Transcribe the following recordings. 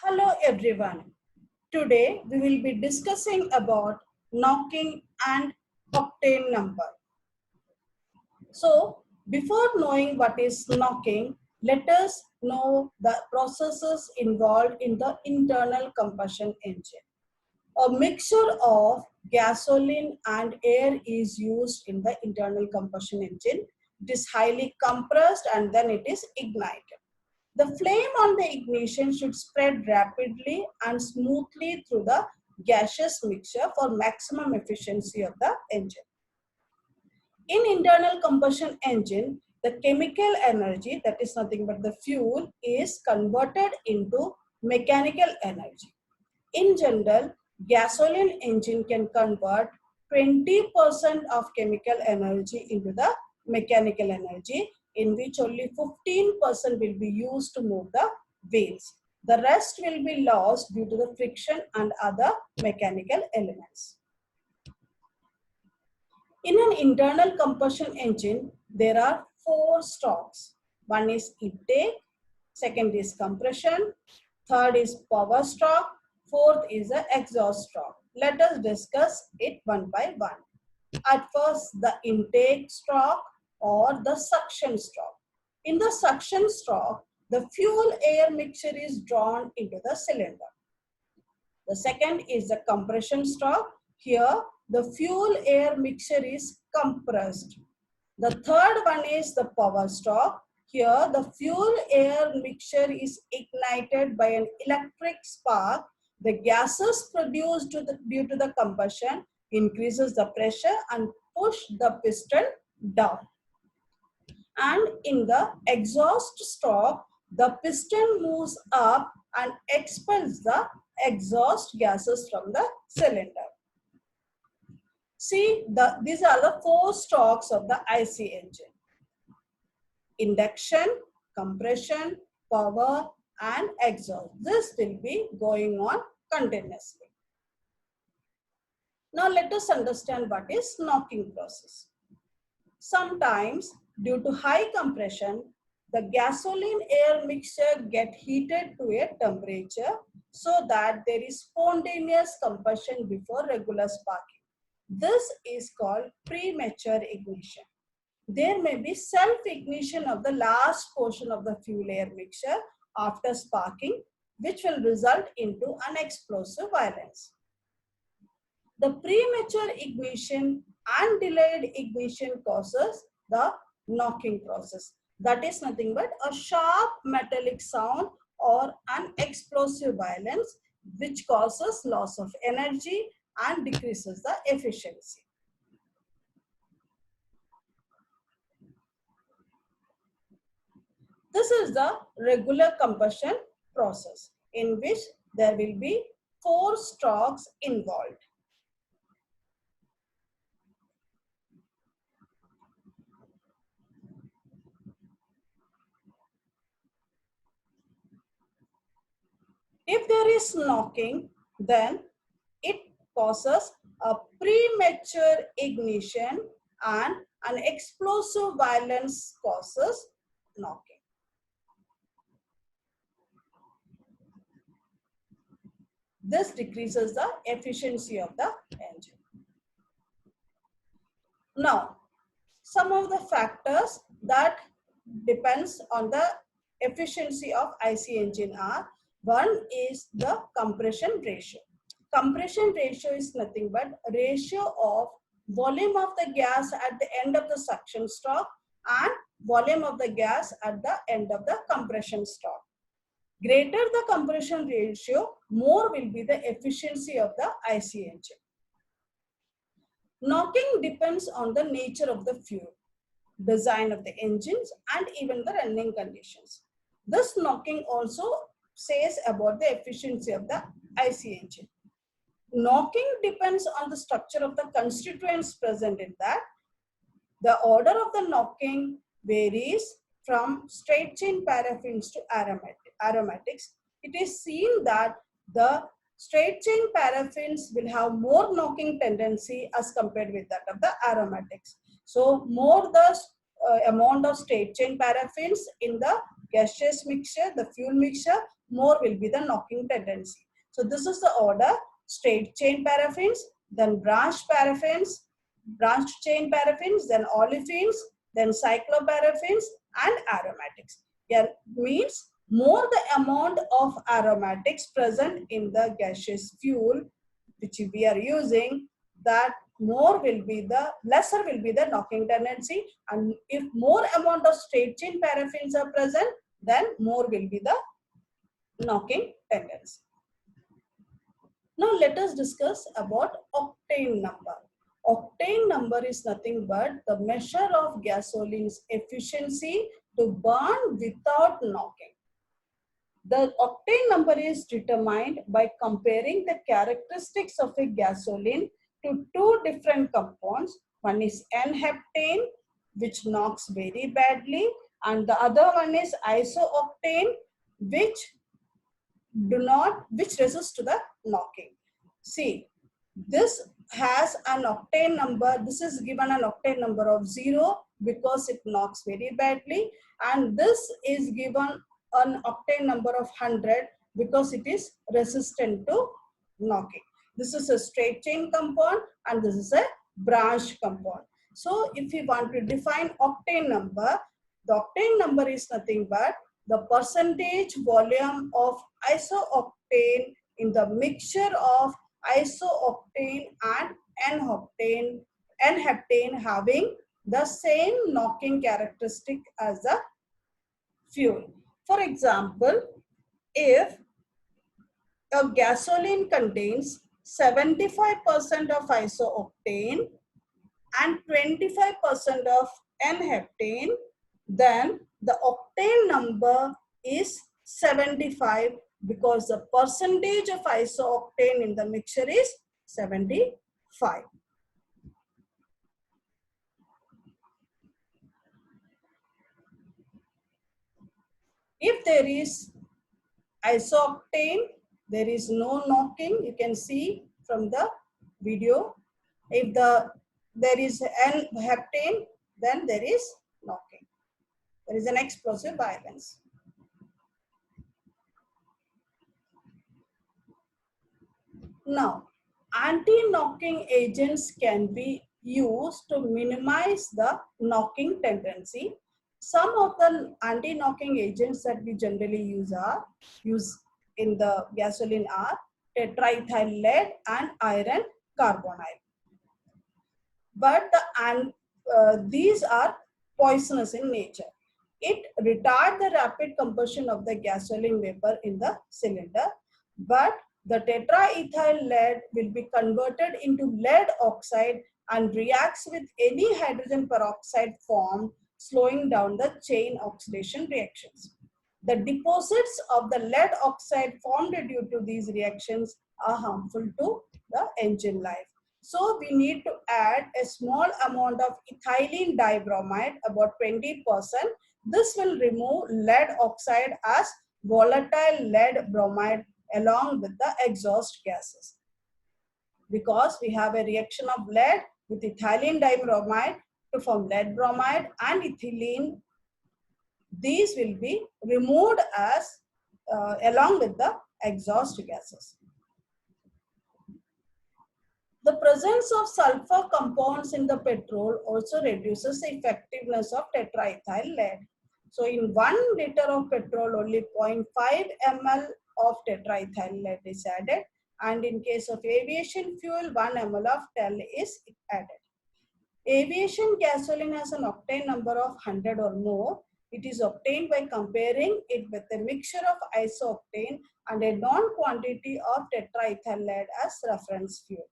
Hello everyone. Today we will be discussing about knocking and octane number. So before knowing what is knocking, let us know the processes involved in the internal combustion engine. A mixture of gasoline and air is used in the internal combustion engine. It is highly compressed and then it is ignited. The flame on the ignition should spread rapidly and smoothly through the gaseous mixture for maximum efficiency of the engine. In internal combustion engine, the chemical energy, that is nothing but the fuel, is converted into mechanical energy. In general, gasoline engine can convert 20% of chemical energy into the mechanical energy, in which only 15% will be used to move the wheels. The rest will be lost due to the friction and other mechanical elements. In an internal combustion engine, there are 4 strokes. One is intake, second is compression, third is power stroke, fourth is the exhaust stroke. Let us discuss it one by one. At first, the intake stroke or the suction stroke. In the suction stroke, the fuel-air mixture is drawn into the cylinder. The second is the compression stroke. Here, the fuel-air mixture is compressed. The third one is the power stroke. Here, the fuel-air mixture is ignited by an electric spark. The gases produced due to the combustion increases the pressure and push the piston down. And in the exhaust stroke, the piston moves up and expels the exhaust gases from the cylinder. See, these are the 4 strokes of the IC engine: induction, compression, power, and exhaust. This will be going on continuously. Now let us understand what is knocking process. Sometimes due to high compression, the gasoline air mixture get heated to a temperature so that there is spontaneous combustion before regular sparking. This is called premature ignition. There may be self-ignition of the last portion of the fuel-air mixture after sparking, which will result into an explosive violence. The premature ignition and delayed ignition causes the knocking process. That is nothing but a sharp metallic sound or an explosive violence which causes loss of energy and decreases the efficiency. This is the regular combustion process in which there will be 4 strokes involved. If there is knocking, then it causes a premature ignition and an explosive violence causes knocking. This decreases the efficiency of the engine. Now, some of the factors that depends on the efficiency of IC engine are: one is the compression ratio. Compression ratio is nothing but ratio of volume of the gas at the end of the suction stroke and volume of the gas at the end of the compression stroke. Greater the compression ratio, more will be the efficiency of the IC engine. Knocking depends on the nature of the fuel, design of the engines, and even the running conditions. This knocking also says about the efficiency of the IC engine. Knocking depends on the structure of the constituents present in that. The order of the knocking varies from straight chain paraffins to aromatics. It is seen that the straight chain paraffins will have more knocking tendency as compared with that of the aromatics. So more the amount of straight chain paraffins in the gaseous mixture, the fuel mixture, more will be the knocking tendency. So this is the order: straight chain paraffins, then branched paraffins, branched chain paraffins, then olefins, then cycloparaffins and aromatics. Here means more the amount of aromatics present in the gaseous fuel which we are using, that more will be the lesser will be the knocking tendency, and if more amount of straight chain paraffins are present, then more will be the knocking tendency. Now let us discuss about octane number. Octane number is nothing but the measure of gasoline's efficiency to burn without knocking. The octane number is determined by comparing the characteristics of a gasoline to two different compounds. One is N-heptane, which knocks very badly, and the other one is isooctane, which resists to the knocking. See, this has an octane number. This is given an octane number of 0 because it knocks very badly, and this is given an octane number of 100 because it is resistant to knocking. This is a straight chain compound and this is a branch compound. So if we want to define octane number, the octane number is nothing but the percentage volume of isooctane in the mixture of isooctane and N-heptane having the same knocking characteristic as the fuel. For example, if a gasoline contains 75% of isooctane and 25% of N-heptane, then the octane number is 75 because the percentage of isooctane in the mixture is 75. If there is isooctane, there is no knocking. You can see from the video. If there is N-heptane, then there is knocking. There is an explosive violence. Now, anti-knocking agents can be used to minimize the knocking tendency. Some of the anti-knocking agents that we generally use in the gasoline are tetraethyl lead and iron carbonate. But these are poisonous in nature. It retards the rapid combustion of the gasoline vapor in the cylinder, but the tetraethyl lead will be converted into lead oxide and reacts with any hydrogen peroxide formed, slowing down the chain oxidation reactions. The deposits of the lead oxide formed due to these reactions are harmful to the engine life. So we need to add a small amount of ethylene dibromide, about 20%. This will remove lead oxide as volatile lead bromide along with the exhaust gases. Because we have a reaction of lead with ethylene dibromide to form lead bromide and ethylene, these will be removed as along with the exhaust gases. The presence of sulfur compounds in the petrol also reduces the effectiveness of tetraethyl lead. So in 1 liter of petrol, only 0.5 ml of tetraethyl lead is added, and in case of aviation fuel, 1 ml of TEL is added. Aviation gasoline has an octane number of 100 or more. It is obtained by comparing it with a mixture of isooctane and a known quantity of tetraethyl lead as reference fuel.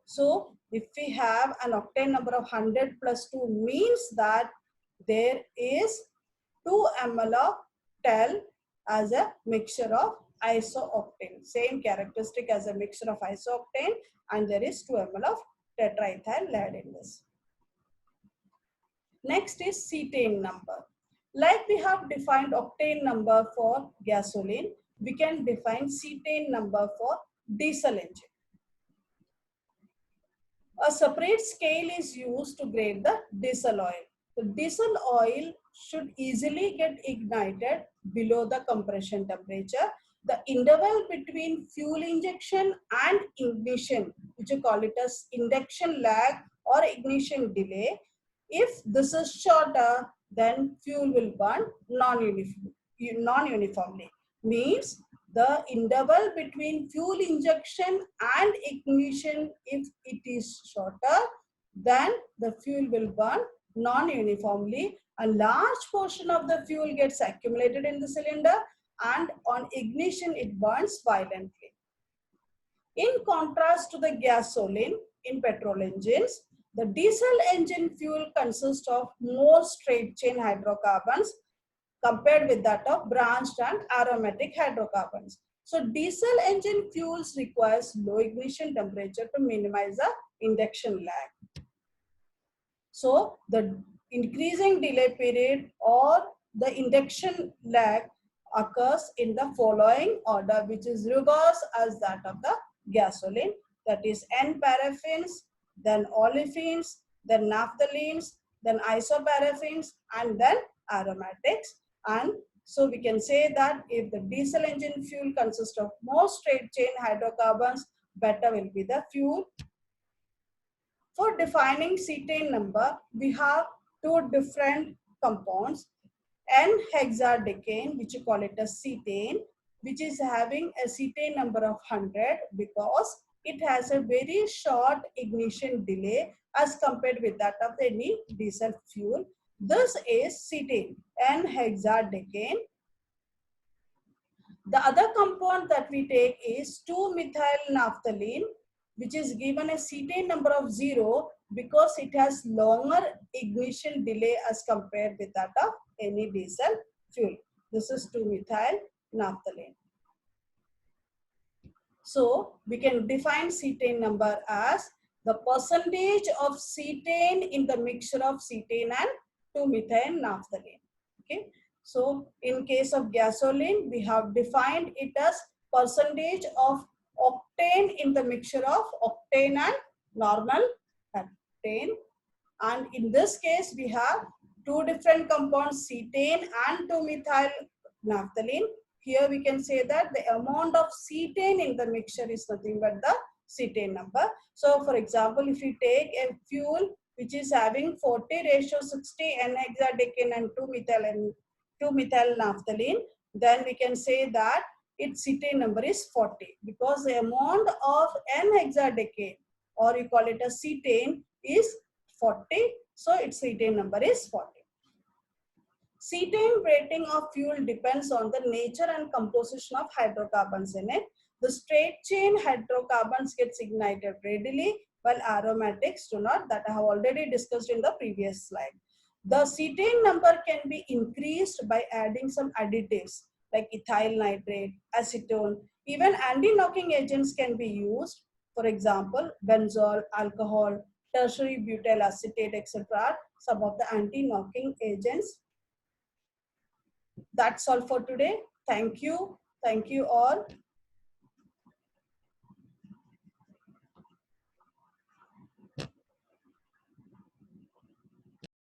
So if we have an octane number of 100 plus 2 means that there is 2 ml of TEL as a mixture of isooctane. Same characteristic as a mixture of isooctane, and there is 2 ml of tetraethyl lead in this. Next is cetane number. Like we have defined octane number for gasoline, we can define cetane number for diesel engine. A separate scale is used to grade the diesel oil. The diesel oil should easily get ignited below the compression temperature. The interval between fuel injection and ignition, which you call it as induction lag or ignition delay, if this is shorter, then fuel will burn non-uniformly. Means the interval between fuel injection and ignition, if it is shorter, then the fuel will burn non-uniformly. A large portion of the fuel gets accumulated in the cylinder, and on ignition it burns violently. In contrast to the gasoline in petrol engines, the diesel engine fuel consists of more straight chain hydrocarbons compared with that of branched and aromatic hydrocarbons. So diesel engine fuels requires low ignition temperature to minimize the induction lag. So the increasing delay period or the induction lag occurs in the following order, which is reverse as that of the gasoline. That is N-paraffins, then olefins, then naphthalines, then isoparaffins, and then aromatics. And so we can say that if the diesel engine fuel consists of more straight chain hydrocarbons, better will be the fuel. For defining cetane number, we have two different compounds. N-hexadecane, which you call it as cetane, which is having a cetane number of 100 because it has a very short ignition delay as compared with that of any diesel fuel. This is cetane, N-hexadecane. The other compound that we take is 2-methyl-naphthalene, which is given a cetane number of 0 because it has longer ignition delay as compared with that of any diesel fuel. This is 2-methyl-naphthalene. So we can define cetane number as the percentage of cetane in the mixture of cetane and 2-methyl-naphthalene. Okay. So in case of gasoline, we have defined it as percentage of octane in the mixture of octane and normal octane. And in this case, we have two different compounds, cetane and 2-methyl-naphthalene. Here we can say that the amount of cetane in the mixture is nothing but the cetane number. So for example, if we take a fuel which is having 40:60 N-hexadecane and 2-methyl-naphthalene, then we can say that its cetane number is 40 because the amount of N-hexadecane, or you call it a cetane, is 40. So its cetane number is 40. Cetane rating of fuel depends on the nature and composition of hydrocarbons in it. The straight chain hydrocarbons gets ignited readily while aromatics do not. That I have already discussed in the previous slide. The cetane number can be increased by adding some additives like ethyl nitrate, acetone. Even anti-knocking agents can be used. For example, benzol, alcohol, tertiary butyl acetate, etc. Some of the anti-knocking agents. That's all for today. Thank you. Thank you all.